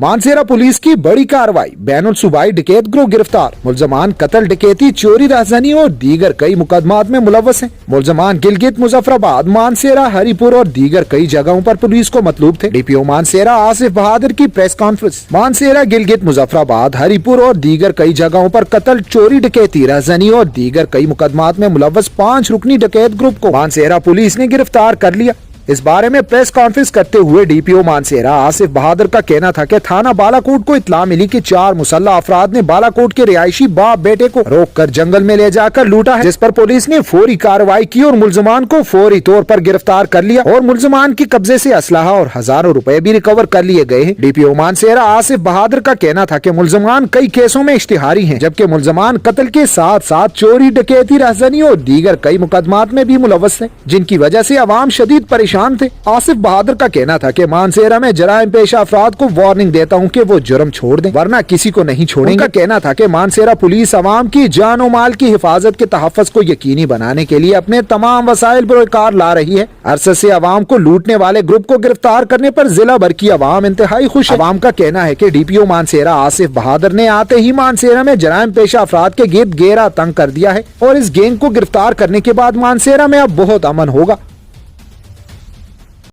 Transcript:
Mansehra police की बड़ी कार्रवाई, बैनुल सूबाई डकैत ग्रोह गिरफ्तार। मुलजमान कत्ल, डकैती, चोरी, राजधानी और दीगर कई मुकदमात में मुलव्वस हैं। मुलजमान गिलगित, मुजफ्फराबाद, मानसेरा, हरिपुर और दीगर कई जगहों पर पुलिस को मतलूब थे। डीपीओ मानसेरा आसिफ बहादुर की प्रेस कॉन्फ्रेंस। मानसेरा, गिलगित, मुजफ्फराबाद, हरिपुर और दीगर कई जगहों पर कत्ल, चोरी, डकैती, राजधानी और दीगर कई मुकदमात में मुलव्वस 5 रुकनी डकैत ग्रुप को मानसेरा पुलिस ने गिरफ्तार कर लिया। इस बारे में प्रेस कॉन्फ्रेंस करते हुए डीपीओ मानसेरा आसिफ बहादुर का कहना था कि थाना बालाकोट को इत्तला मिली कि 4 मुसल्लह अफराद ने बालाकोट के रिहायशी बाप बेटे को रोककर जंगल में ले जाकर लूटा है, जिस पर पुलिस ने फौरी कार्रवाई की और मुलजमान को फौरी तौर पर गिरफ्तार कर लिया और मुलजमान के कब्जे से असलाहा और हजारों रुपए भी रिकवर कर लिए गए हैं। डीपीओ मानसेरा आसिफ बहादुर का कहना था कि मुलजमान कई केसों में इश्तिहारी हैं, जबकि मुलजमान कत्ल के साथ साथ चोरी, डकैती, राजधानी और दीगर कई मुकदमात में भी मुलव्वस थे, जिनकी वजह से अवाम शदीद परेशान थे। आसिफ बहादुर का कहना था कि मानसेरा में जराइम पेशा अफराद को वार्निंग देता हूं कि वो जुर्म छोड़ दें, वरना किसी को नहीं छोड़ेंगे। उनका कहना था कि मानसेरा पुलिस अवाम की जान और माल की हिफाजत के तहफ़्फ़ुज़ को यकीनी बनाने के लिए अपने तमाम वसाइल बरकार ला रही है। अरसे से अवाम को लूटने वाले ग्रुप को गिरफ्तार करने पर जिला भर की अवाम इंतहाई खुश है। अवाम का कहना है कि डीपीओ मानसेरा आसिफ बहादुर ने आते ही मानसेरा में जराइम पेशा अफराद के गिर्द घेरा तंग कर दिया है और इस गैंग को गिरफ्तार करने के बाद मानसेरा में अब बहुत अमन होगा।